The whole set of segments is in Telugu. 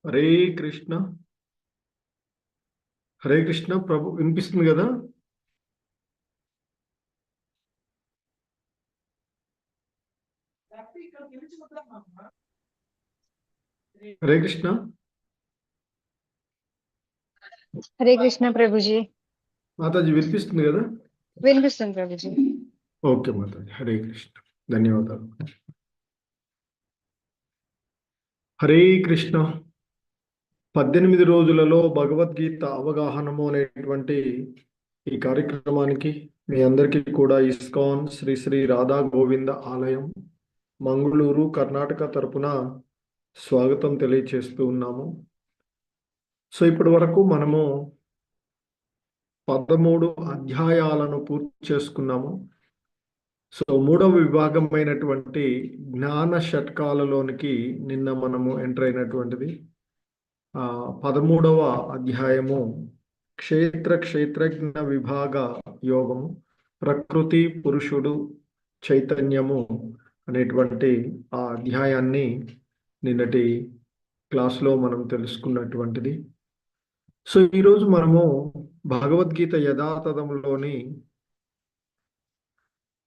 హరే కృష్ణ. హరే కృష్ణ ప్రభు, వినిపిస్తుంది కదా? హరే కృష్ణ. హరే కృష్ణ ప్రభుజీ. మాతాజీ వినిపిస్తుంది కదా? వినిపిస్తుంది ప్రభుజీ. ఓకే మాతాజీ, హరే కృష్ణ, ధన్యవాదాలు. హరే కృష్ణ. 18 రోజులలో భగవద్గీత అవగాహనము అనేటువంటి ఈ కార్యక్రమానికి మీ అందరికీ కూడా ఇస్కాన్ శ్రీ శ్రీ రాధా గోవింద ఆలయం మంగళూరు కర్ణాటక తరపున స్వాగతం తెలియచేస్తూ ఉన్నాము. సో ఇప్పటి వరకు మనము 13 అధ్యాయాలను పూర్తి చేసుకున్నాము. సో మూడవ విభాగమైనటువంటి జ్ఞాన షట్కాలలోనికి నిన్న మనము ఎంటర్ అయినటువంటిది 13వ అధ్యాయము క్షేత్రజ్ఞ విభాగ యోగము, ప్రకృతి పురుషుడు చైతన్యము అనేటువంటి ఆ అధ్యాయాన్ని నిన్నటి క్లాస్లో మనం తెలుసుకున్నటువంటిది. సో ఈరోజు మనము భగవద్గీత యథాతథంలోని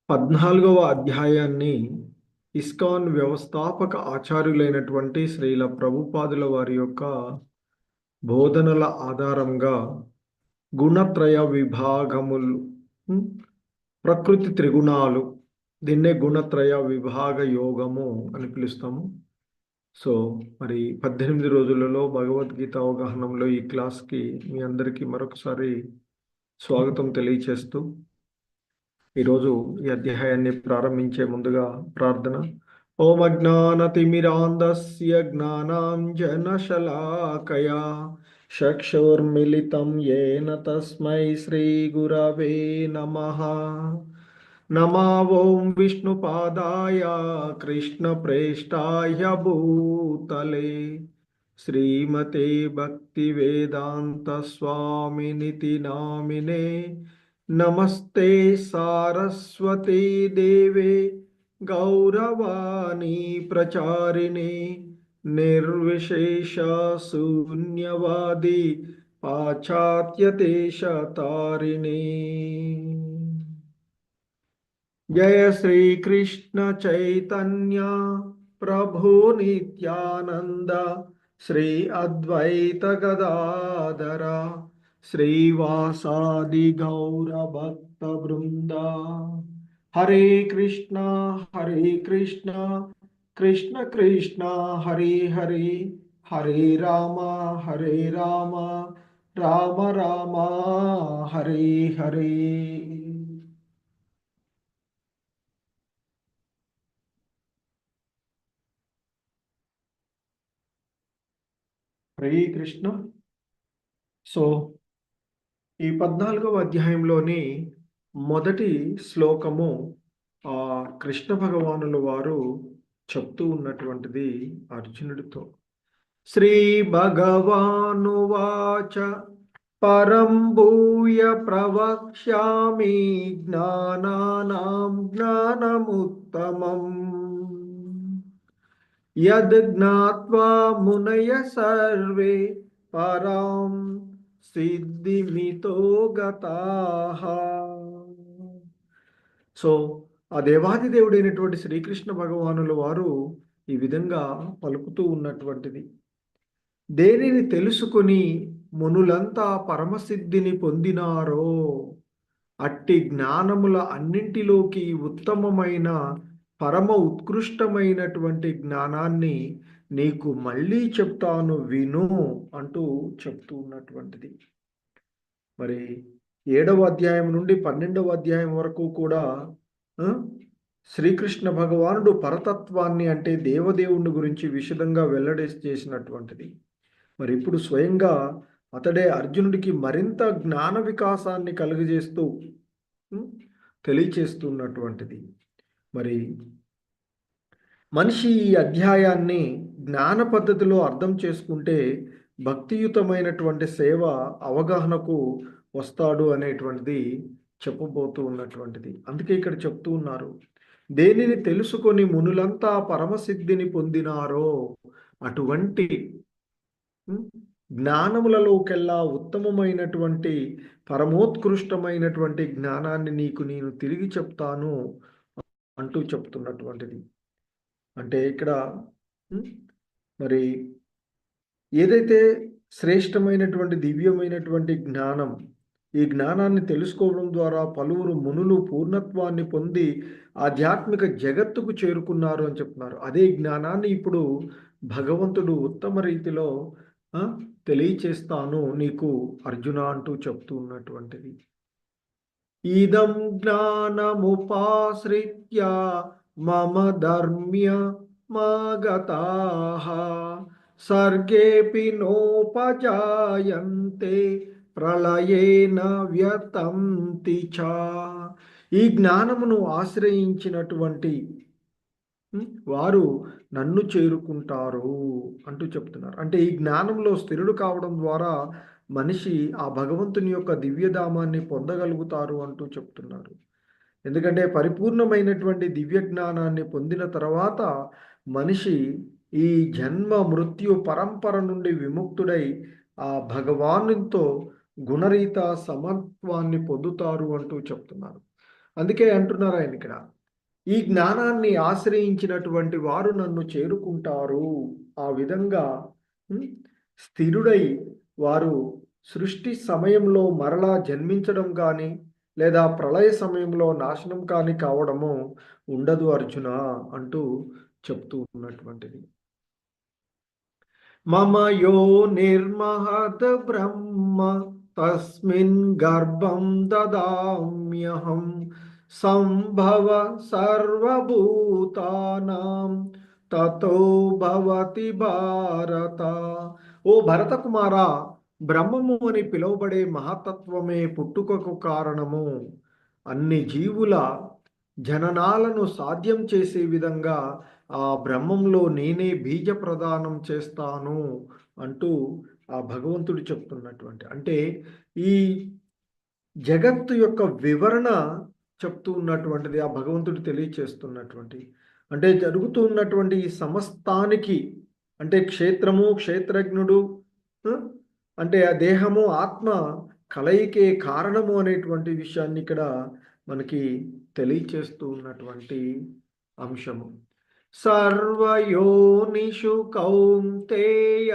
14వ అధ్యాయాన్ని ఇస్కాన్ వ్యవస్థాపక ఆచార్యులైనటువంటి శ్రీల ప్రభుపాదుల వారి యొక్క బోధనల ఆధారంగా గుణత్రయ విభాగములు, ప్రకృతి త్రిగుణాలు, దీన్నే గుణత్రయ విభాగ యోగము అని పిలుస్తాము. సో మరి 18 రోజులలో భగవద్గీత అవగాహనలో ఈ క్లాస్కి మీ అందరికీ మరొకసారి స్వాగతం తెలియచేస్తూ ఈరోజు ఈ అధ్యాయాన్ని ప్రారంభించే ముందుగా ప్రార్థన. ఓం అజ్ఞానతిమిరాంధస్య జ్ఞానాంజనశలాకయా చక్షుర్మిలితం యేన తస్మై శ్రీగురవే నమః. నమో ఓం విష్ణుపాదాయ కృష్ణప్రేష్టాయ భూతలే శ్రీమతే భక్తివేదాంత స్వామినితి నామినే. నమస్తే సారస్వతీ దేవే గౌరవాణి ప్రచారిణే నిర్విశేష శూన్యవాది పాశ్చాత్యదేశతారిణే. జయ శ్రీ కృష్ణ చైతన్య ప్రభు నిత్యానంద శ్రీ అద్వైత గదాధర శ్రీవాసాది గౌర భక్త బృంద. హరే కృష్ణ కృష్ణ కృష్ణ హరే హరే, హరే రామ రామ రామ హరే హరే. హరే కృష్ణ. సో ఈ 14వ అధ్యాయంలోని మొదటి శ్లోకము కృష్ణ భగవానుల వారు చెప్తూ ఉన్నటువంటిది అర్జునుడితో. శ్రీ భగవానువాచ పరం భూయ ప్రవక్ష్యామి జ్ఞానానాం జ్ఞానముత్తమం యద్ జ్ఞాత్వా మునయ సర్వే పరాం సిద్ధిమితో గతాః. సో ఆ దేవాది దేవుడైనటువంటి శ్రీకృష్ణ భగవానుల వారు ఈ విధంగా పలుకుతూ ఉన్నటువంటిది, దేనిని తెలుసుకొని మునులంతా పరమసిద్ధిని పొందినారో అట్టి జ్ఞానముల అన్నింటిలోకి ఉత్తమమైన పరమ ఉత్కృష్టమైనటువంటి జ్ఞానాన్ని నీకు మళ్ళీ చెప్తాను విను అంటూ చెప్తూ ఉన్నటువంటిది. మరి 7వ అధ్యాయం నుండి 12వ అధ్యాయం వరకు కూడా శ్రీకృష్ణ భగవానుడు పరతత్వాన్ని అంటే దేవదేవుని గురించి విశదంగా వెల్లడి చేసినటువంటిది. మరి ఇప్పుడు స్వయంగా అతడే అర్జునుడికి మరింత జ్ఞాన వికాసాన్ని కలుగజేస్తూ తెలియచేస్తున్నటువంటిది. మరి మనిషి ఈ అధ్యాయాన్ని జ్ఞాన పద్ధతిలో అర్థం చేసుకుంటే భక్తియుతమైనటువంటి సేవ అవగాహనకు వస్తాడు అనేటువంటిది చెప్పబోతూ ఉన్నటువంటిది. అందుకే ఇక్కడ చెప్తూ ఉన్నారు, దేనిని తెలుసుకొని మునులంతా పరమసిద్ధిని పొందినారో అటువంటి ఉమ్, జ్ఞానములలోకెల్లా ఉత్తమమైనటువంటి పరమోత్కృష్టమైనటువంటి జ్ఞానాన్ని నీకు నేను తిరిగి చెప్తాను అంటూ చెప్తున్నటువంటిది. అంటే ఇక్కడ ఉమ్, మరి ఏదైతే శ్రేష్టమైనటువంటి దివ్యమైనటువంటి జ్ఞానం, ఈ జ్ఞానాన్ని తెలుసుకోవడం ద్వారా పలువురు మునులు పూర్ణత్వాన్ని పొంది ఆధ్యాత్మిక జగత్తుకు చేరుకున్నారు అని చెప్తున్నారు. అదే జ్ఞానాన్ని ఇప్పుడు భగవంతుడు ఉత్తమ రీతిలో ఆ, తెలియచేస్తాను నీకు అర్జున అంటూ చెప్తూ ఉన్నటువంటిది. ఇదం జ్ఞానముపాశ్రిత్య మమ ధర్మ్య మాగతాః సర్గేపి నోపజాయంతే ప్రళయేన వ్యతంతి చ. ఈ జ్ఞానమును ఆశ్రయించినటువంటి వారు నన్ను చేరుకుంటారు అంటూ చెప్తున్నారు. అంటే ఈ జ్ఞానంలో స్థిరుడు కావడం ద్వారా మనిషి ఆ భగవంతుని యొక్క దివ్యధామాన్ని పొందగలుగుతారు అంటూ చెప్తున్నారు. ఎందుకంటే పరిపూర్ణమైనటువంటి దివ్య జ్ఞానాన్ని పొందిన తర్వాత మనిషి ఈ జన్మ మృత్యు పరంపర నుండి విముక్తుడై ఆ భగవానుతో గుణరీత సమత్వాన్ని పొందుతారు అంటూ చెప్తున్నారు. అందుకే అంటున్నారు ఆయన ఇక్కడ, ఈ జ్ఞానాన్ని ఆశ్రయించినటువంటి వారు నన్ను చేరుకుంటారు. ఆ విధంగా స్థిరుడై వారు సృష్టి సమయంలో మరలా జన్మించడం కానీ లేదా ప్రళయ సమయంలో నాశనం కానీ కావడము ఉండదు అర్జున అంటూ చెప్తూ ఉన్నటువంటిది. మమ యో నిర్మహత్ బ్రహ్మ తస్మిన్ గర్భం దదామ్యహం సంభవ సర్వభూతానాం తతో భవతి భారత. ఓ భరత కుమారా, బ్రహ్మము అని పిలువబడే మహతత్వమే పుట్టుకకు కారణము. అన్ని జీవుల జననాలను సాధ్యం చేసే విధంగా ఆ బ్రహ్మంలో నేనే బీజ ప్రదానం చేస్తాను అంటూ ఆ భగవంతుడు చెప్తున్నటువంటి, అంటే ఈ జగత్తు యొక్క వివరణ చెప్తూ ఉన్నటువంటిది ఆ భగవంతుడు తెలియచేస్తున్నటువంటి, అంటే జరుగుతూ ఉన్నటువంటి ఈ సమస్తానికి, అంటే క్షేత్రము క్షేత్రజ్ఞుడు అంటే ఆ దేహము ఆత్మ కలయికే కారణము అనేటువంటి విషయాన్ని ఇక్కడ మనకి తెలియచేస్తూ ఉన్నటువంటి అంశము. సర్వయోనిషు కౌంతేయ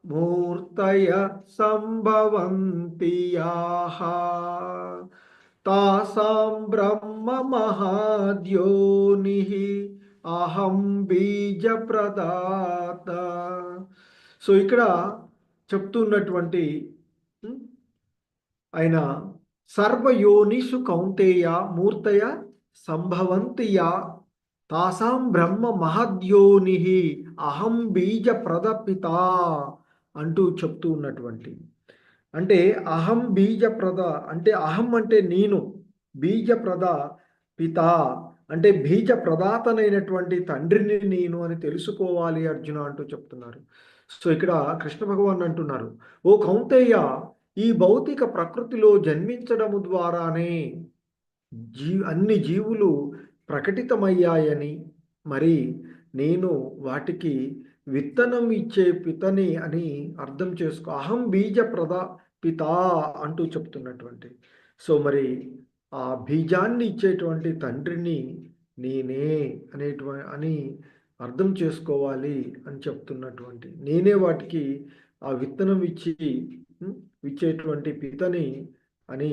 మూర్తయ సంభవంతి యాః తాసాం బ్రహ్మ మహాద్యోనిః అహం బీజ ప్రదాత. సో ఇక్కడ చెప్తున్నటువంటి ఆయన సర్వయోనిషు కౌంతేయ మూర్తయ సంభవంతియా తాసాం బ్రహ్మ మహద్యోని అహం బీజ ప్రదపిత అంటూ చెప్తూ ఉన్నటువంటి, అంటే అహం బీజ ప్రద అంటే అహం అంటే నేను, బీజ ప్రద పిత అంటే బీజ ప్రదాతనైనటువంటి తండ్రిని నేను అని తెలుసుకోవాలి అర్జున అంటూ చెప్తున్నారు. సో ఇక్కడ కృష్ణ భగవాన్ అంటున్నారు, ఓ కౌంతేయ, ఈ భౌతిక ప్రకృతిలో జన్మించడము ద్వారానే అన్ని జీవులు ప్రకటితమయ్యాయని, మరి నేను వాటికి విత్తనం ఇచ్చే పితని అని అర్థం చేసుకో. అహం బీజ పిత అంటూ చెప్తున్నటువంటి, సో మరి ఆ బీజాన్ని ఇచ్చేటువంటి తండ్రిని నేనే అని అర్థం చేసుకోవాలి అని చెప్తున్నటువంటి, నేనే వాటికి ఆ విత్తనం ఇచ్చేటువంటి పితని అని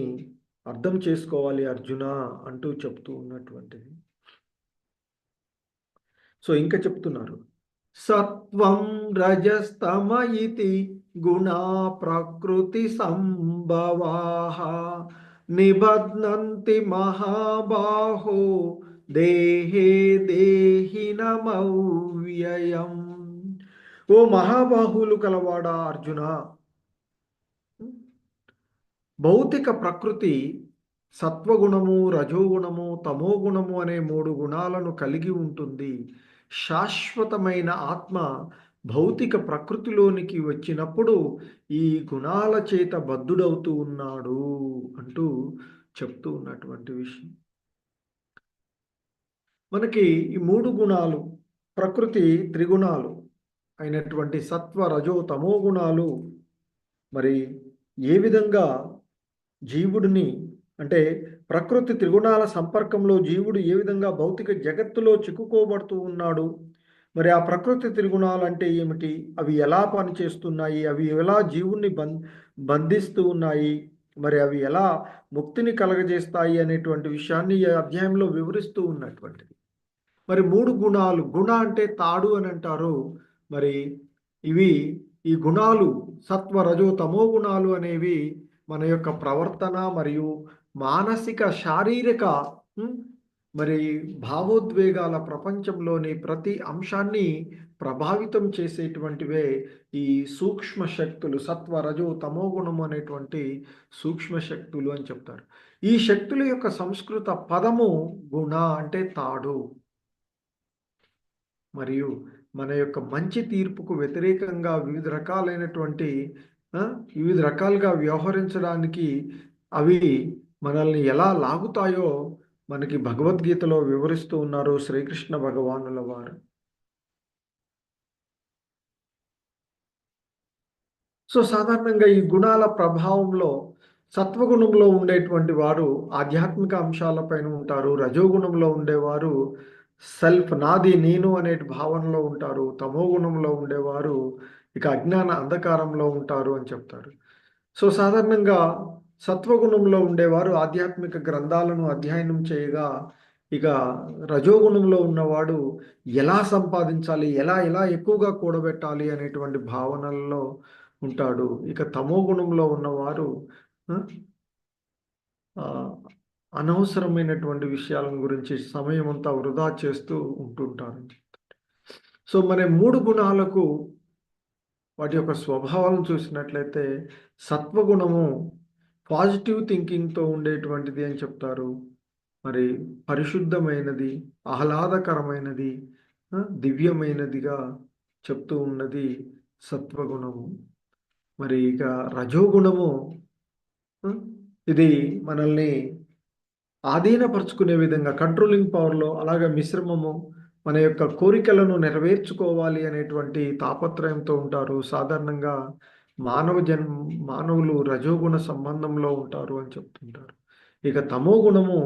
అర్థం చేసుకోవాలి అర్జున అంటూ చెప్తూ ఉన్నటువంటిది. సో ఇంకా చెప్తున్నారు, సత్వం రజస్తమ ఇతి గుణా ప్రకృతి సంభవాః నిబధ్నంతి మహాబాహో దేహే దేహినమవ్యయం. ఓ మహాబాహులు కలవాడా అర్జున, భౌతిక ప్రకృతి సత్వగుణము రజోగుణము తమోగుణము అనే 3 గుణాలను కలిగి ఉంటుంది. శాశ్వతమైన ఆత్మ భౌతిక ప్రకృతిలోనికి వచ్చినప్పుడు ఈ గుణాల చేత బద్ధుడవుతూ ఉన్నాడు అంటూ చెప్తూ ఉన్నటువంటి విషయం. మనకి ఈ 3 గుణాలు, ప్రకృతి త్రిగుణాలు అయినటువంటి సత్వ రజో తమో గుణాలు మరి ఏ విధంగా జీవుడిని అంటే ప్రకృతి త్రిగుణాల సంపర్కంలో జీవుడు ఏ విధంగా భౌతిక జగత్తులో చిక్కుకోబడుతూ ఉన్నాడు, మరి ఆ ప్రకృతి త్రిగుణాలు అంటే ఏమిటి, అవి ఎలా పనిచేస్తున్నాయి, అవి ఎలా జీవుణ్ణి బంధిస్తూ ఉన్నాయి, మరి అవి ఎలా ముక్తిని కలగజేస్తాయి అనేటువంటి విషయాన్ని ఈ అధ్యాయంలో వివరిస్తూ ఉన్నటువంటిది. మరి మూడు గుణాలు, గుణ అంటే తాడు అని అంటారు. మరి ఇవి ఈ గుణాలు సత్వ రజో తమో గుణాలు అనేవి మన యొక్క ప్రవర్తన మరియు మానసిక శారీరక మరి భావోద్వేగాల ప్రపంచంలోని ప్రతి అంశాన్ని ప్రభావితం చేసేటువంటివే ఈ సూక్ష్మ శక్తులు, సత్వ రజో తమో గుణం అనేటువంటి సూక్ష్మ శక్తులు అని చెప్తారు. ఈ శక్తుల యొక్క సంస్కృత పదము గుణ అంటే తాడు. మరియు మన యొక్క మంచి తీర్పుకు వ్యతిరేకంగా వివిధ రకాలుగా వ్యవహరించడానికి అవి మనల్ని ఎలా లాగుతాయో మనకి భగవద్గీతలో వివరిస్తూ ఉన్నారు శ్రీకృష్ణ భగవానుల వారు. సో సాధారణంగా ఈ గుణాల ప్రభావంలో సత్వగుణంలో ఉండేటువంటి వారు ఆధ్యాత్మిక అంశాలపైన ఉంటారు, రజోగుణంలో ఉండేవారు సెల్ఫ్ నాది నేను అనే భావనలో ఉంటారు, తమో గుణంలో ఉండేవారు ఇక అజ్ఞాన అంధకారంలో ఉంటారు అని చెప్తారు. సో సాధారణంగా సత్వగుణంలో ఉండేవారు ఆధ్యాత్మిక గ్రంథాలను అధ్యయనం చేయగా, ఇక రజోగుణంలో ఉన్నవాడు ఎలా సంపాదించాలి, ఎలా ఎలా ఎక్కువగా కూడబెట్టాలి అనేటువంటి భావనల్లో ఉంటాడు. ఇక తమో గుణంలో ఉన్నవారు అనవసరమైనటువంటి విషయాల గురించి సమయం అంతా వృధా చేస్తూ ఉంటుంటారు. సో మన మూడు గుణాలకు వాటి యొక్క స్వభావాలను చూసినట్లయితే సత్వగుణము పాజిటివ్ థింకింగ్తో ఉండేటువంటిది అని చెప్తారు. మరి పరిశుద్ధమైనది, ఆహ్లాదకరమైనది, దివ్యమైనదిగా చెప్తూ ఉన్నది సత్వగుణము. మరి ఇక రజోగుణము ఇది మనల్ని ఆధీనపరుచుకునే విధంగా కంట్రోలింగ్ పవర్లో, అలాగే మిశ్రమము మన యొక్క కోరికలను నెరవేర్చుకోవాలి అనేటువంటి తాపత్రయంతో ఉంటారు. సాధారణంగా మానవులు రజోగుణ సంబంధంలో ఉంటారు అని చెప్తుంటారు. ఇక తమో గుణము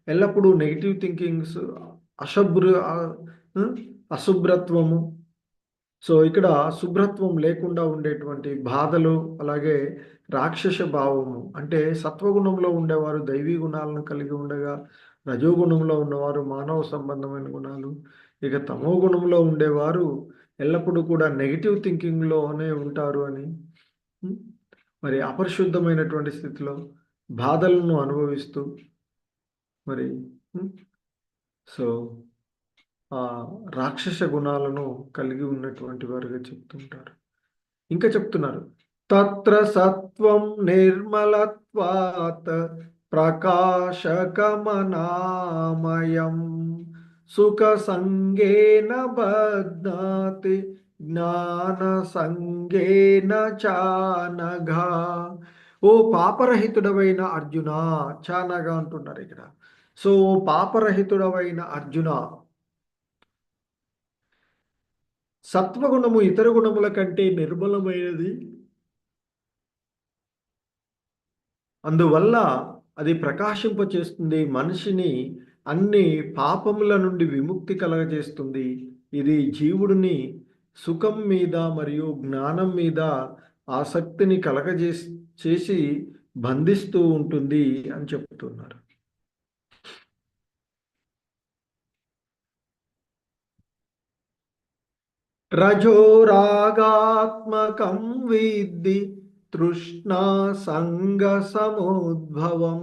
ఎల్లప్పుడూ నెగిటివ్ థింకింగ్స్, అశుభ్రత్వము. సో ఇక్కడ శుభ్రత్వం లేకుండా ఉండేటువంటి బాధలు, అలాగే రాక్షస భావము. అంటే సత్వగుణంలో ఉండేవారు దైవీ గుణాలను కలిగి ఉండగా, రజోగుణంలో ఉన్నవారు మానవ సంబంధమైన గుణాలు, ఇక తమో గుణంలో ఉండేవారు ఎల్లప్పుడూ కూడా నెగిటివ్ థింకింగ్లోనే ఉంటారు అని, మరి అపరిశుద్ధమైనటువంటి స్థితిలో బాధలను అనుభవిస్తూ మరి సో ఆ రాక్షస గుణాలను కలిగి ఉన్నటువంటి వారుగా చెప్తుంటారు. ఇంకా చెప్తున్నారు, తత్ర సత్వం నిర్మలత్వాత్ ప్రకాశకమనామయం సుఖ సంగేన బధ్నాతి జ్ఞాన సంగేన చానఘా. ఓ పాపరహితుడవైన అర్జున, చానగా అంటున్నారు ఇక్కడ. సో పాపరహితుడవైన అర్జున, సత్వగుణము ఇతర గుణముల కంటే నిర్మలమైనది, అందువల్ల అది ప్రకాశింపచేస్తుంది, మనిషిని అన్ని పాపముల నుండి విముక్తి కలగజేస్తుంది. ఇది జీవుడిని సుఖం మీద మరియు జ్ఞానం మీద ఆసక్తిని చేసి బంధిస్తూ ఉంటుంది అని చెప్తున్నారు. రజోరాగాత్మకం విద్ధి తృష్ణా సంగ సముద్భవం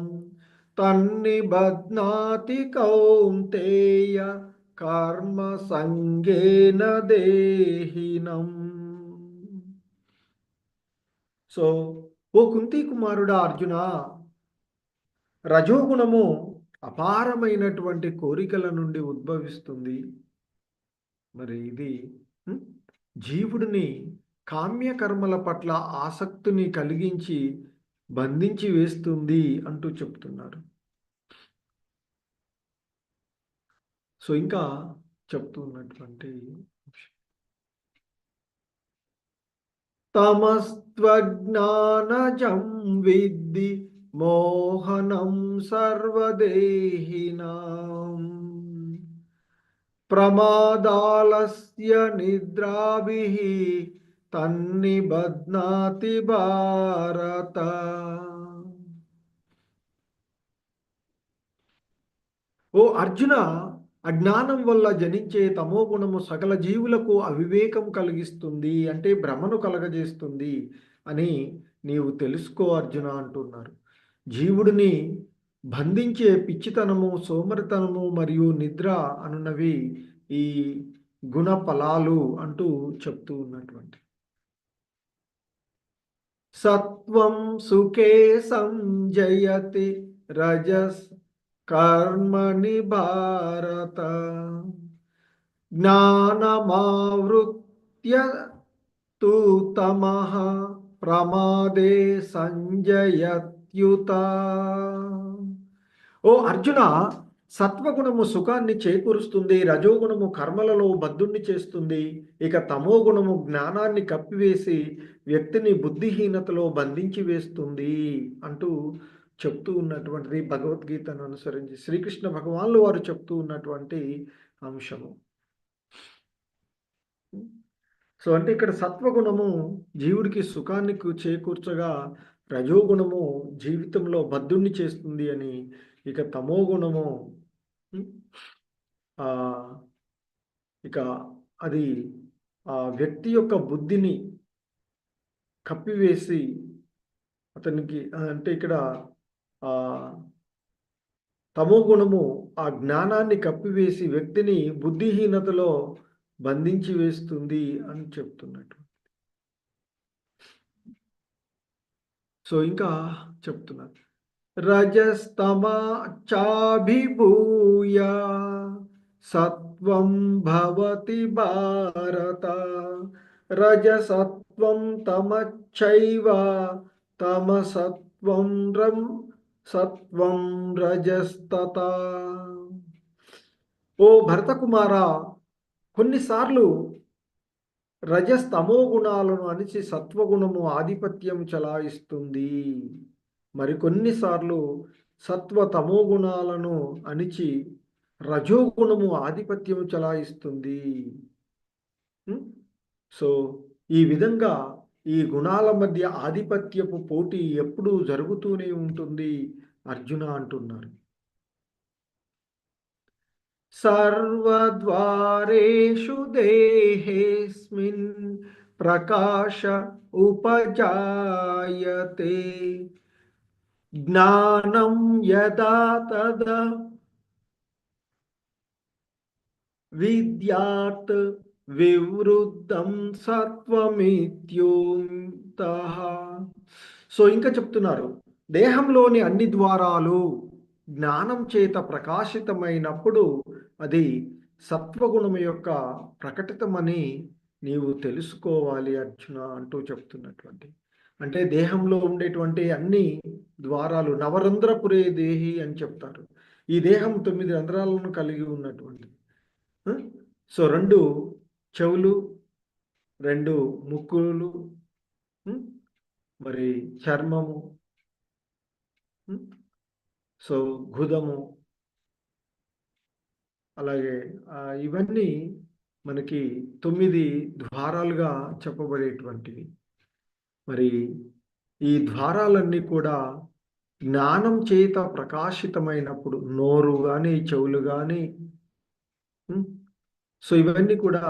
తన్నిబధ్నాతి కౌంతేయ కర్మ సంగేన దేహినం. సో ఓ కుంతి కుమారుడా అర్జున, రజోగుణము అపారమైనటువంటి కోరికల నుండి ఉద్భవిస్తుంది. మరి ఇది జీవుడిని కామ్యకర్మల పట్ల ఆసక్తిని కలిగించి బంధించి వేస్తుంది అంటూ చెప్తున్నారు. సో ఇంకా చెప్తున్నటువంటి తమస్త్వజ్ఞానజం విద్ధి మోహనం సర్వదేహినాం ప్రమాదాలస్య నిద్రాభిః తన్నిబధ్నాతి భారత. ఓ అర్జున, అజ్ఞానం వల్ల జనించే తమో గుణము సకల జీవులకు అవివేకం కలిగిస్తుంది, అంటే భ్రమను కలగజేస్తుంది అని నీవు తెలుసుకో అర్జున అంటున్నారు. జీవుడిని బంధించే పిచ్చితనము, సోమరితనము మరియు నిద్ర అనున్నవి ఈ గుణ ఫలాలు అంటూ చెప్తూ ఉన్నటువంటి. సత్వం సుఖే సంజయతి రజస్ కర్మణి భారత జ్ఞానమావృత్య తు తమః ప్రమాదే సంజయత్యుత. ఓ అర్జున, సత్వగుణము సుఖాన్ని చేకూరుస్తుంది, రజోగుణము కర్మలలో బద్ధుణ్ణి చేస్తుంది, ఇక తమో గుణము జ్ఞానాన్ని కప్పివేసి వ్యక్తిని బుద్ధిహీనతలో బంధించి వేస్తుంది అంటూ చెప్తూ ఉన్నటువంటిది భగవద్గీతను అనుసరించి శ్రీకృష్ణ భగవాన్లు వారు చెప్తూ ఉన్నటువంటి అంశము. సో అంటే ఇక్కడ సత్వగుణము జీవుడికి సుఖాన్ని చేకూర్చగా, రజోగుణము జీవితంలో బద్ధుణ్ణి చేస్తుంది అని, ఇక తమో గుణము ఇక అది ఆ వ్యక్తి యొక్క బుద్ధిని కప్పివేసి అతనికి, అంటే ఇక్కడ తమో గుణము ఆ జ్ఞానాన్ని కప్పివేసి వ్యక్తిని బుద్ధిహీనతలో బంధించి వేస్తుంది అని చెప్తున్నట్టు. సో ఇంకా చెప్తున్నారు, రజస్తమా చాభిభూయ సత్వం భవతి భారత రజసత్వం తమచ్చైవ తమసత్వం సత్వం రజస్తతా. ఓ భరత కుమారా, కొన్నిసార్లు రజస్తమో గుణాలను అణిచి సత్వగుణము ఆధిపత్యం చలాయిస్తుంది, మరికొన్నిసార్లు సత్వ తమో గుణాలను అణిచి రజోగుణము ఆధిపత్యం చలాయిస్తుంది. సో ఈ విధంగా ఈ గుణాల మధ్య ఆధిపత్యపు పోటీ ఎప్పుడూ జరుగుతూనే ఉంటుంది అర్జున అంటున్నారు. సర్వద్వారేషు దేహేస్మిన్ ప్రకాశ ఉపజాయతే జ్ఞానం యదా తదా విద్యాత్ వివృద్ధం సత్వమిత్యుక్తః. సో ఇంకా చెప్తున్నారు, దేహంలోని అన్ని ద్వారాలు జ్ఞానం చేత ప్రకాశితమైనప్పుడు అది సత్వగుణము యొక్క ప్రకటితమని నీవు తెలుసుకోవాలి అర్జున అంటూ చెప్తున్నటువంటి. అంటే దేహంలో ఉండేటువంటి అన్ని ద్వారాలు, నవరంధ్రపురే దేహి అని చెప్తారు. ఈ దేహం 9 రంధ్రాలను కలిగి ఉన్నటువంటి. సో 2 చెవులు, 2 ముక్కులు, మరి చర్మము, సో గుదము, అలాగే ఇవన్నీ మనకి 9 ద్వారాలుగా చెప్పబడేటువంటివి. మరి ఈ ద్వారాలన్నీ కూడా జ్ఞానం చేత ప్రకాశితమైనప్పుడు, నోరు కానీ, చెవులు కానీ, సో ఇవన్నీ కూడా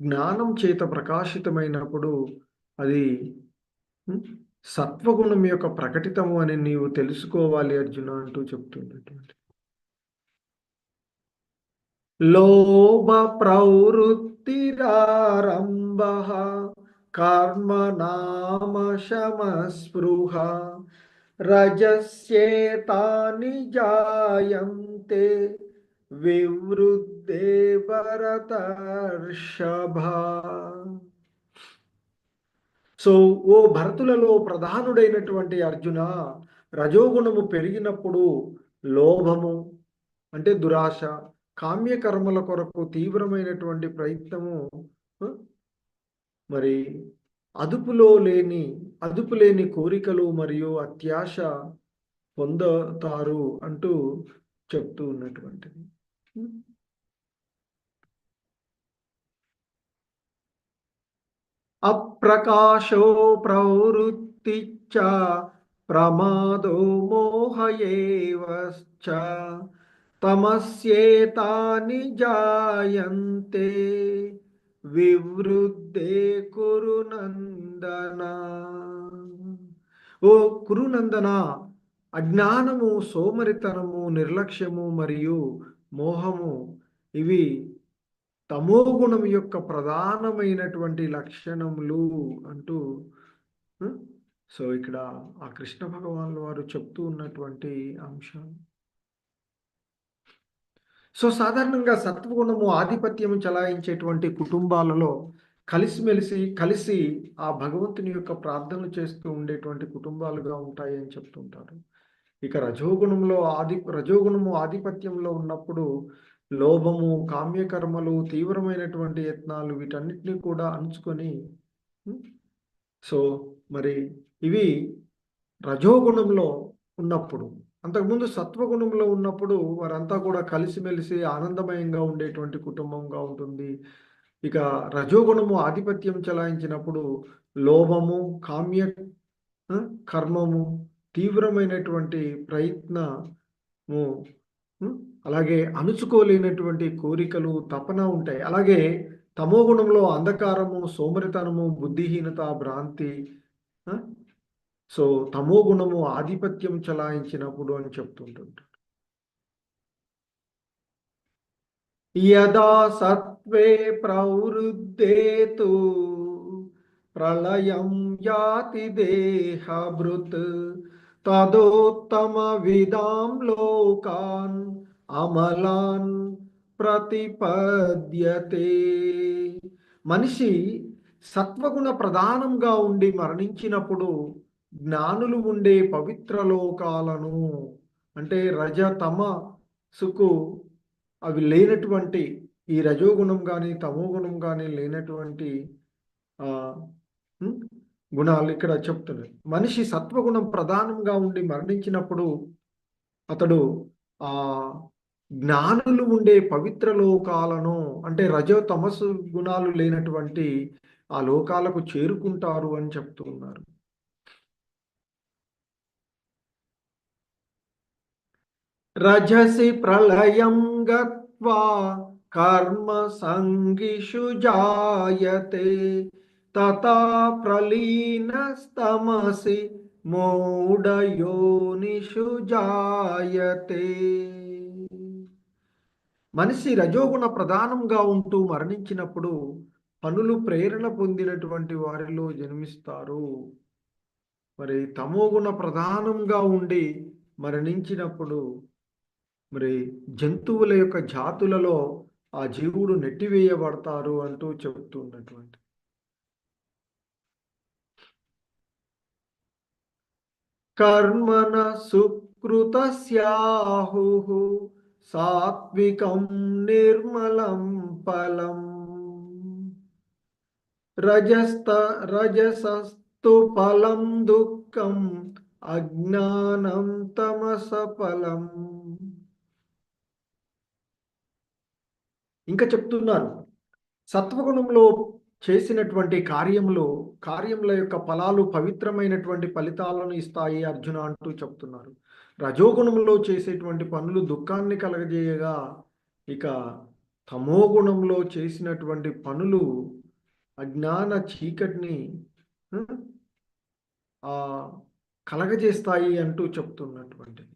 జ్ఞానం చేత ప్రకాశితమైనప్పుడు అది సత్వగుణం యొక్క ప్రకటితము అని నీవు తెలుసుకోవాలి అర్జున అంటూ చెప్తున్నటువంటి. లోభ ప్రవృత్తిరారంభ కర్మ నామ శమస్పృహ రజస్యేతాని జాయంతే వివృద్ధే భరతర్షభ. సో ఓ భరతులలో ప్రధానుడైనటువంటి అర్జున, రజోగుణము పెరిగినప్పుడు లోభము అంటే దురాశ, కామ్యకర్మల కొరకు తీవ్రమైనటువంటి ప్రయత్నము, మరి అదుపు లేని కోరికలు మరియు అత్యాశ పొందుతారు అంటూ చెప్తూ ఉన్నటువంటిది. అప్రకాశో ప్రవృత్తిచ్చ ప్రమాదో మోహ ఏవశ్చ తమస్యేతాని జాయంతే వివృద్ధే కురునందన. ఓ కురునందన, అజ్ఞానము, సోమరితనము, నిర్లక్ష్యము మరియు మోహము ఇవి తమో గుణం యొక్క ప్రధానమైనటువంటి లక్షణములు అంటూ సో ఇక్కడ ఆ కృష్ణ భగవానుల వారు చెప్తూ ఉన్నటువంటి అంశం. సో సాధారణంగా సత్వగుణము ఆధిపత్యం చలాయించేటువంటి కుటుంబాలలో కలిసి ఆ భగవంతుని యొక్క ప్రార్థనలు చేస్తూ ఉండేటువంటి కుటుంబాలుగా ఉంటాయి అని చెప్తుంటారు. ఇక రజోగుణము ఆధిపత్యంలో ఉన్నప్పుడు లోభము, కామ్యకర్మలు, తీవ్రమైనటువంటి యత్నాలు వీటన్నిటిని కూడా అణుచుకొని సో మరి ఇవి రజోగుణంలో ఉన్నప్పుడు. అంతకుముందు సత్వగుణంలో ఉన్నప్పుడు వారంతా కూడా కలిసిమెలిసి ఆనందమయంగా ఉండేటువంటి కుటుంబంగా ఉంటుంది. ఇక రజోగుణము ఆధిపత్యం చెలాయించినప్పుడు లోభము, కర్మము, తీవ్రమైనటువంటి ప్రయత్నము, అలాగే అణుచుకోలేనటువంటి కోరికలు, తపన ఉంటాయి. అలాగే తమో గుణంలో అంధకారము, సోమరితనము, బుద్ధిహీనత, భ్రాంతి. సో తమో గుణము ఆధిపత్యం చలాయించినప్పుడు అని చెప్తుంటుంటారు. యదా సత్వే ప్రవృద్ధేతు ప్రళయం యాతి దేహభృత్ తదోత్తమ విదాం లోకాన్ అమలాన్ ప్రతిపద్యతే. మనిషి సత్వగుణ ప్రధానంగా ఉండి మరణించినప్పుడు జ్ఞానులు ఉండే పవిత్ర లోకాలను, అంటే రజ తమసుకు అవి లేనటువంటి, ఈ రజోగుణం కానీ తమోగుణం కానీ లేనటువంటి గుణాలు ఇక్కడ చెప్తున్నారు. మనిషి సత్వగుణం ప్రధానంగా ఉండి మరణించినప్పుడు అతడు ఆ జ్ఞానులు ఉండే పవిత్ర లోకాలను, అంటే రజో తమసు గుణాలు లేనటువంటి ఆ లోకాలకు చేరుకుంటారు అని చెప్తున్నారు. రజసి ప్రళయం గత్వా కర్మ సంగిషు జాయతే తతా ప్రలీనస్తమసి మూఢయోనిషు జాయతే. మనిషి రజోగుణ ప్రధానంగా ఉంటూ మరణించినప్పుడు పనులు ప్రేరణ పొందినటువంటి వారిలో జన్మిస్తారు. మరి తమోగుణ ప్రధానంగా ఉండి మరణించినప్పుడు మరి జంతువుల యొక్క జాతులలో ఆ జీవుడు నెట్టివేయబడతారు అంటూ చెబుతున్నటువంటి. కర్మణ సుకృతస్యాహుః సాత్వికం నిర్మలం ఫలం రజసస్తు ఫలం దుఃఖం అజ్ఞానం తమస ఫలం. ఇంకా చెప్తున్నారు, సత్వగుణంలో చేసినటువంటి కార్యముల యొక్క ఫలాలు పవిత్రమైనటువంటి ఫలితాలను ఇస్తాయి అర్జున అంటూ చెప్తున్నారు. రజోగుణంలో చేసేటువంటి పనులు దుఃఖాన్ని కలగజేయగా, ఇక తమోగుణంలో చేసినటువంటి పనులు అజ్ఞాన చీకటిని కలగజేస్తాయి అంటూ చెప్తున్నటువంటిది.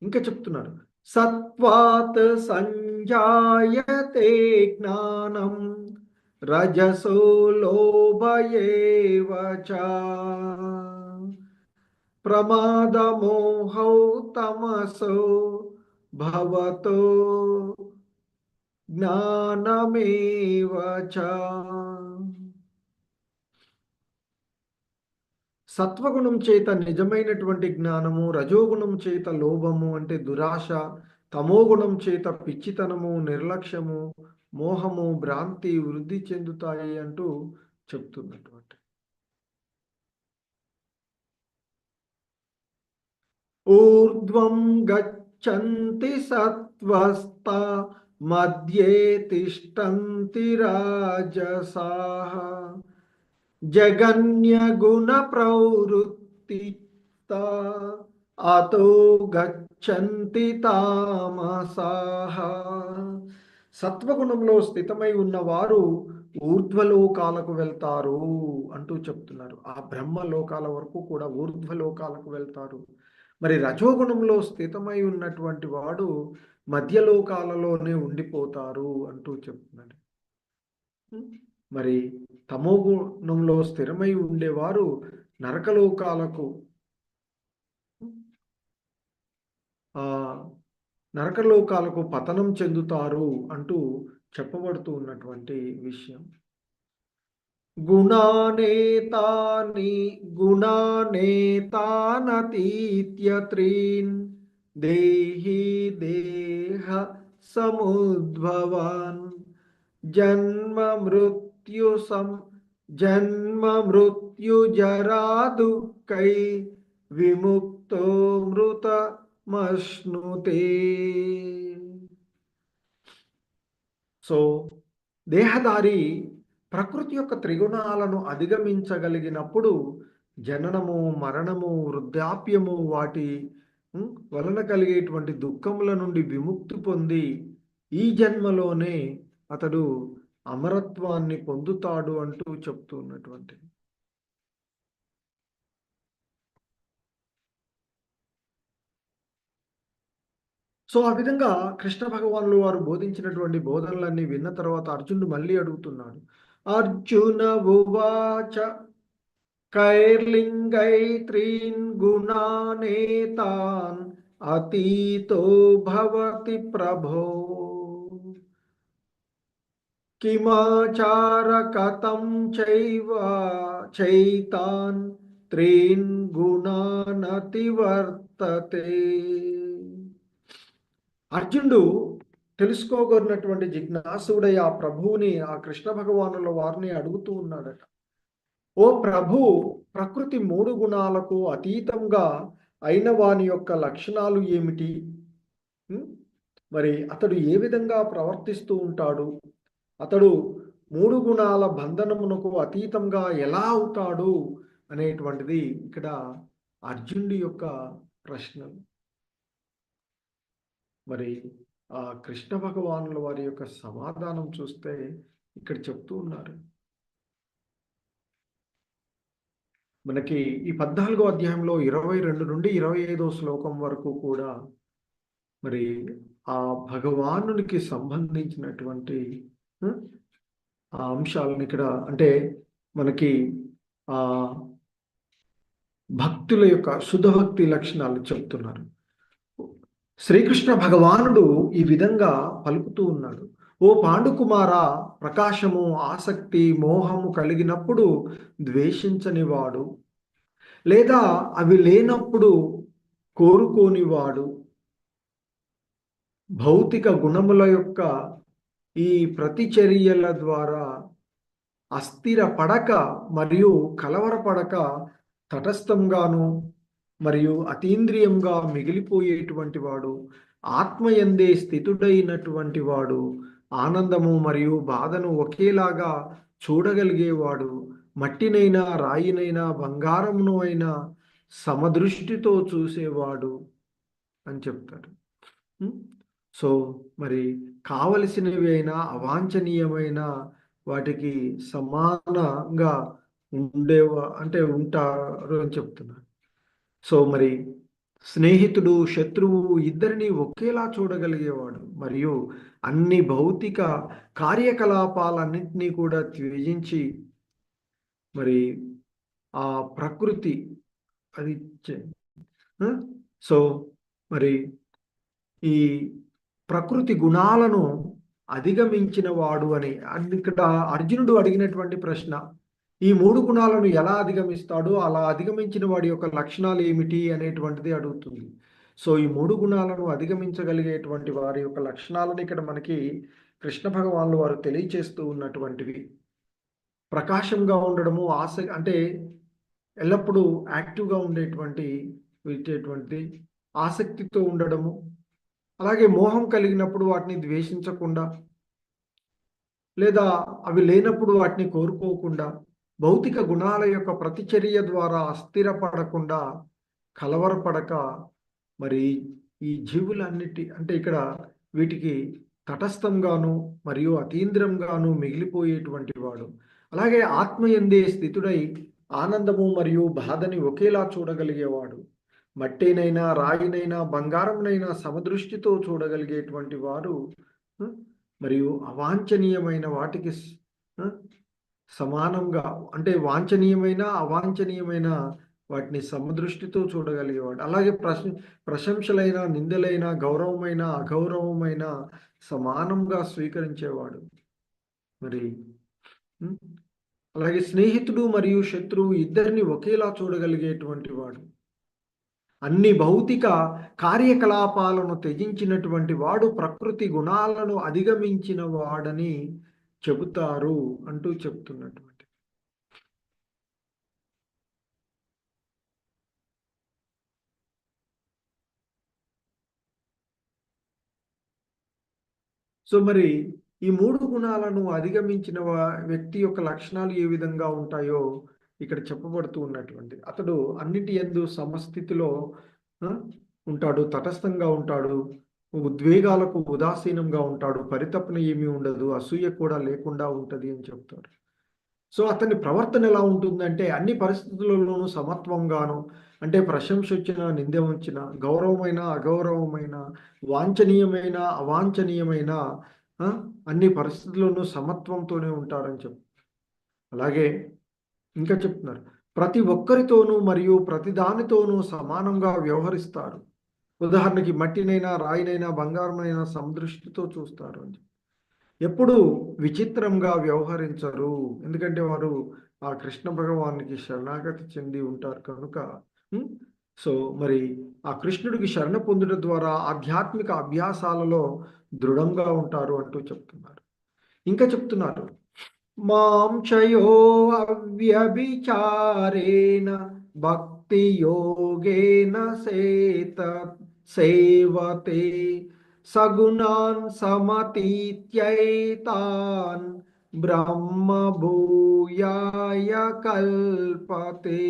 ఇంకా చెప్తున్నారు, సత్వాత్ సంజాయతే జ్ఞానం రజసో లోభ ఏవ చ ప్రమాదమోహౌ తమసో భవతో జ్ఞానమేవ చ. సత్వగుణం చేత నిజమైనటువంటి జ్ఞానము, రజోగుణం చేత లోభము అంటే దురాశ, తమోగుణం చేత పిచ్చితనము, నిర్లక్ష్యము, మోహము, భ్రాంతి వృద్ధి చెందుతాయి అంటూ చెప్తున్నటువంటి. ఊర్ధ్వం గచ్చంతి సత్వస్తా మధ్యే తిష్టంతి రాజసాః జగన్యగుణ ప్రవృత్తితా అతో గచ్చంతి తామసాః. సత్వగుణంలో స్థితమై ఉన్నవారు ఊర్ధ్వలోకాలకు వెళ్తారు అంటూ చెప్తున్నారు. ఆ బ్రహ్మలోకాల వరకు కూడా ఊర్ధ్వలోకాలకు వెళ్తారు. మరి రజోగుణంలో స్థితమై ఉన్నటువంటి వాడు మధ్యలోకాలలోనే ఉండిపోతారు అంటూ చెప్తున్నారు. మరి తమోగుణంలో స్థిరమై ఉండేవారు నరకలోకాలకు నరకలోకాలకు పతనం చెందుతారు అంటూ చెప్పబడుతూ ఉన్నటువంటి విషయం. గుణానేతానతీత్య త్రీన్ దేహి దేహ సముద్భవాన్ జన్మ మృత్యు జరా దుఃఖై విముక్తో మృతమశ్నుతే. సో దేహధారి ప్రకృతి యొక్క త్రిగుణాలను అధిగమించగలిగినప్పుడు జననము, మరణము, వృద్ధాప్యము వాటి వలన కలిగేటువంటి దుఃఖముల నుండి విముక్తి పొంది ఈ జన్మలోనే అతడు అమరత్వాన్ని పొందుతాడు అంటూ చెప్తున్నటువంటి. సో ఆ విధంగా కృష్ణ భగవానులు వారు బోధించినటువంటి బోధనలన్నీ విన్న తర్వాత అర్జునుడు మళ్ళీ అడుగుతున్నాడు. అర్జున ఉవాచ కైర్లింగై త్రీన్ గుణానేతాన్ అతీతో భవతి ప్రభో కిమాచార కథం చైతాన్ త్రీన్ గుణానతివర్తతే. అర్జునుడు తెలుసుకోగలిగినటువంటి జిజ్ఞాసుడై ఆ ప్రభువుని, ఆ కృష్ణ భగవానుల వారిని అడుగుతూ ఉన్నాడట. ఓ ప్రభు, ప్రకృతి 3 గుణాలకు అతీతంగా అయిన వాని యొక్క లక్షణాలు ఏమిటి? మరి అతడు ఏ విధంగా ప్రవర్తిస్తూ ఉంటాడు? అతడు 3 గుణాల బంధనమునకు అతీతంగా ఎలా అవుతాడు అనేటువంటిది ఇక్కడ అర్జునుడి యొక్క ప్రశ్నలు. మరి ఆ కృష్ణ భగవానుల వారి యొక్క సమాధానం చూస్తే ఇక్కడ చెప్తూ ఉన్నారు. మనకి ఈ 14వ అధ్యాయంలో 22 నుండి 25వ శ్లోకం వరకు కూడా మరి ఆ భగవానునికి సంబంధించినటువంటి ఆ అంశాలను ఇక్కడ అంటే మనకి ఆ భక్తుల యొక్క శుద్ధభక్తి లక్షణాలు చెప్తున్నారు. శ్రీకృష్ణ భగవానుడు ఈ విధంగా పలుకుతూ ఉన్నాడు. ఓ పాండుకుమారా, ప్రకాశము, ఆసక్తి, మోహము కలిగినప్పుడు ద్వేషించనివాడు, లేదా అవి లేనప్పుడు కోరుకోనివాడు, భౌతిక గుణముల యొక్క ఈ ప్రతిచర్యల ద్వారా అస్థిరపడక మరియు కలవరపడక తటస్థంగాను మరియు అతీంద్రియంగా మిగిలిపోయేటువంటి వాడు, ఆత్మయందే స్థితుడైనటువంటి వాడు, ఆనందము మరియు బాధను ఒకేలాగా చూడగలిగేవాడు, మట్టినైనా రాయినైనా బంగారమును అయినా సమదృష్టితో చూసేవాడు అని చెప్తాడు. సో మరి కావలసినవి అయినా అవాంఛనీయమైన వాటికి సమానంగా ఉంటారు అని చెప్తున్నారు. సో మరి స్నేహితుడు, శత్రువు ఇద్దరిని ఒకేలా చూడగలిగేవాడు, మరియు అన్ని భౌతిక కార్యకలాపాలన్నింటినీ కూడా త్యజించి మరి ఆ ప్రకృతి అది సో మరి ఈ ప్రకృతి గుణాలను అధిగమించిన వాడు అని ఇక్కడ అర్జునుడు అడిగినటువంటి ప్రశ్న. ఈ 3 గుణాలను ఎలా అధిగమిస్తాడో, అలా అధిగమించిన వాడి యొక్క లక్షణాలు ఏమిటి అనేటువంటిది అడుగుతుంది. సో ఈ 3 గుణాలను అధిగమించగలిగేటువంటి వారి యొక్క లక్షణాలను ఇక్కడ మనకి కృష్ణ భగవానులు వారు తెలియచేస్తూ ఉన్నటువంటివి. ప్రకాశంగా ఉండడము, అంటే ఎల్లప్పుడూ యాక్టివ్‌గా ఉండేటువంటి ఆసక్తితో ఉండడము, అలాగే మోహం కలిగినప్పుడు వాటిని ద్వేషించకుండా, లేదా అవి లేనప్పుడు వాటిని కోరుకోకుండా, భౌతిక గుణాల యొక్క ప్రతిచర్య ద్వారా అస్థిరపడకుండా, కలవరపడక, మరి ఈ అంటే ఇక్కడ వీటికి తటస్థంగాను మరియు అతీంద్రియంగాను మిగిలిపోయేటువంటి వాడు. అలాగే ఆత్మయందే స్థితుడై ఆనందము మరియు బాధని ఒకేలా చూడగలిగేవాడు. మట్టేనైనా, రాయినైనా, బంగారంనైనా సమదృష్టితో చూడగలిగేటువంటి వాడు, మరియు అవాంఛనీయమైన వాటికి సమానంగా, అంటే వాంఛనీయమైన, అవాంఛనీయమైన వాటిని సమదృష్టితో చూడగలిగేవాడు. అలాగే ప్రశంసలైన, నిందలైన, గౌరవమైన, అగౌరవమైన సమానంగా స్వీకరించేవాడు. మరి అలాగే స్నేహితుడు మరియు శత్రువు ఇద్దరిని ఒకేలా చూడగలిగేటువంటి వాడు. అన్ని భౌతిక కార్యకలాపాలను త్యజించినటువంటి వాడు ప్రకృతి గుణాలను అధిగమించిన వాడని చెబుతారు అంటూ చెప్తున్నటువంటి. సో మరి ఈ 3 గుణాలను అధిగమించిన వ్యక్తి యొక్క లక్షణాలు ఏ విధంగా ఉంటాయో ఇక్కడ చెప్పబడుతూ ఉన్నటువంటి. అతడు అన్నిటి యందు సమస్థితిలో ఉంటాడు, తటస్థంగా ఉంటాడు, ఉద్వేగాలకు ఉదాసీనంగా ఉంటాడు, పరితపన ఏమీ ఉండదు, అసూయ కూడా లేకుండా ఉంటది అని చెప్తారు. సో అతని ప్రవర్తన ఎలా ఉంటుందంటే అన్ని పరిస్థితులలోనూ సమత్వంగాను, అంటే ప్రశంస వచ్చిన, నింద వచ్చిన, గౌరవమైన, అగౌరవమైన, వాంఛనీయమైన, అవాంఛనీయమైన అన్ని పరిస్థితుల్లోనూ సమత్వంతోనే ఉంటారని చెప్తారు. అలాగే ఇంకా చెప్తున్నారు, ప్రతి ఒక్కరితోనూ మరియు ప్రతి దానితోనూ సమానంగా వ్యవహరిస్తారు. ఉదాహరణకి మట్టినైనా, రాయినైనా, బంగారమైనా సమదృష్టితో చూస్తారు అని. ఎప్పుడు విచిత్రంగా వ్యవహరించరు, ఎందుకంటే వారు ఆ కృష్ణ భగవానికి శరణాగతి చెంది ఉంటారు కనుక. సో మరి ఆ కృష్ణుడికి శరణ పొందడం ద్వారా ఆధ్యాత్మిక అభ్యాసాలలో దృఢంగా ఉంటారు అంటూ చెప్తున్నారు. ఇంకా చెప్తున్నారు, మాం చయో అవ్యభిచారేణ భక్తి యోగేన సేవతే సగుణాన్ సమతీత్యైతాన్ బ్రహ్మ భూయాయ కల్పతే.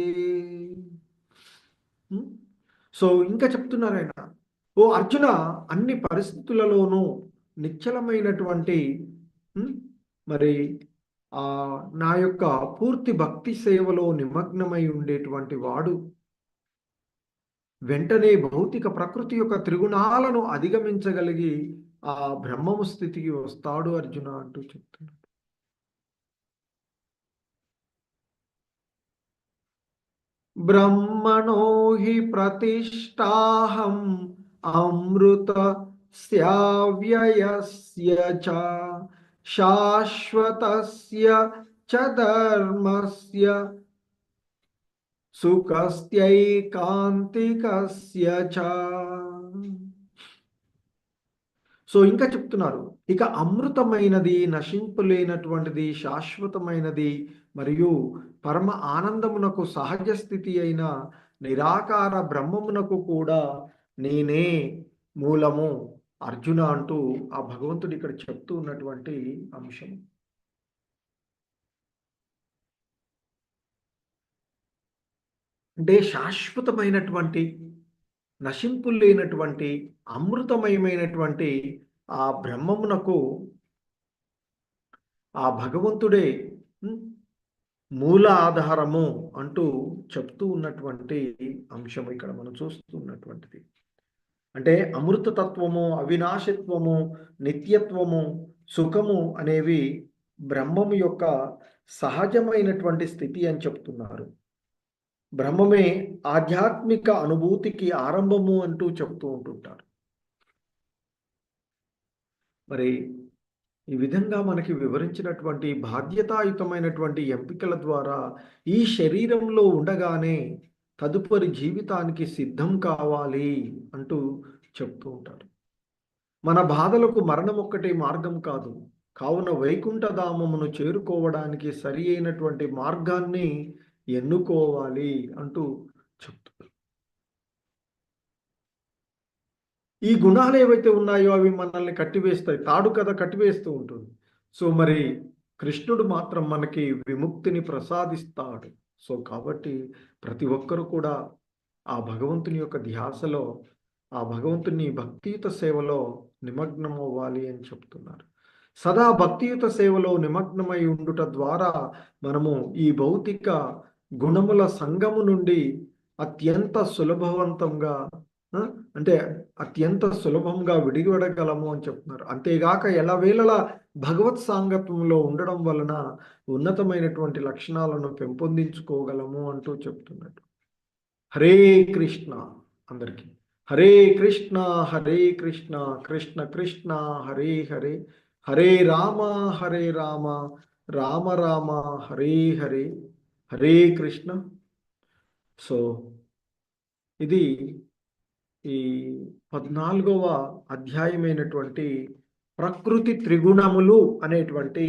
సో ఇంకా చెప్తున్నారు ఆయన, ఓ అర్జున, అన్ని పరిస్థితులలోనూ నిశ్చలమైనటువంటి మరి నా యొక్క పూర్తి భక్తి సేవలో నిమగ్నమై ఉండేటువంటి వాడు వెంటనే భౌతిక ప్రకృతి యొక్క త్రిగుణాలను అధిగమించగలిగి ఆ బ్రహ్మము స్థితికి వస్తాడు అర్జున అంటూ చెప్తున్నాడు. బ్రహ్మణో హి ప్రతిష్టాహం అమృతస్య చ శాశ్వతస్య చ ధర్మస్య సుఖస్యైకాంతికస్య చ. సో ఇంకా చెప్తున్నారు, ఇక అమృతమైనది, నశింపులేనటువంటిది, శాశ్వతమైనది మరియు పరమ ఆనందమునకు సహజ స్థితి అయిన నిరాకార బ్రహ్మమునకు కూడా నేనే మూలము అర్జున అంటూ ఆ భగవంతుడు ఇక్కడ చెప్తూ ఉన్నటువంటి అంశం. అంటే శాశ్వతమైనటువంటి, నశింపు లేనటువంటి, అమృతమయమైనటువంటి ఆ బ్రహ్మమునకు ఆ భగవంతుడే మూల ఆధారము అంటూ చెప్తూ ఉన్నటువంటి అంశం ఇక్కడ మనం చూస్తున్నటువంటిది. అంటే అమృతతత్వము, అవినాశత్వము, నిత్యత్వము, సుఖము అనేవి బ్రహ్మము యొక్క సహజమైనటువంటి స్థితి అని చెప్తున్నారు. బ్రహ్మమే ఆధ్యాత్మిక అనుభూతికి ఆరంభము అంటూ చెప్తూ ఉంటుంటారు. మరి ఈ విధంగా మనకి వివరించినటువంటి బాధ్యతాయుతమైనటువంటి ఎంపికల ద్వారా ఈ శరీరంలో ఉండగానే తదుపరి జీవితానికి సిద్ధం కావాలి అంటూ చెప్తూ ఉంటారు. మన బాధలకు మరణం ఒక్కటే మార్గం కాదు. కావున వైకుంఠధామమును చేరుకోవడానికి సరి అయినటువంటి మార్గాన్ని ఎన్నుకోవాలి అంటూ చెప్తున్నారు. ఈ గుణాలు ఏవైతే ఉన్నాయో అవి మనల్ని కట్టివేస్తాయి. తాడు కదా కట్టివేస్తూ ఉంటుంది. సో మరి కృష్ణుడు మాత్రం మనకి విముక్తిని ప్రసాదిస్తాడు. సో కాబట్టి ప్రతి ఒక్కరు కూడా ఆ భగవంతుని యొక్క ధ్యాసలో, ఆ భగవంతుని భక్తియుత సేవలో నిమగ్నం అవ్వాలి అని చెప్తున్నారు. సదా భక్తియుత సేవలో నిమగ్నమై ఉండుట ద్వారా మనము ఈ భౌతిక గుణముల సంగము నుండి అత్యంత సులభవంతంగా అంటే అత్యంత సులభంగా విడివడగలము అని చెప్తున్నారు. అంతేగాక ఎల్లవేళలా భగవత్ సాంగత్యంలో ఉండడం వలన ఉన్నతమైనటువంటి లక్షణాలను పెంపొందించుకోగలము అంటూ చెప్తున్నట్టు. హరే కృష్ణ అందరికీ. హరే కృష్ణ హరే కృష్ణ కృష్ణ కృష్ణ హరే హరే, హరే రామ హరే రామ రామ రామ హరే హరే, హరే కృష్ణ. సో ఇది ఈ 14వ అధ్యాయమైనటువంటి ప్రకృతి త్రిగుణములు అనేటువంటి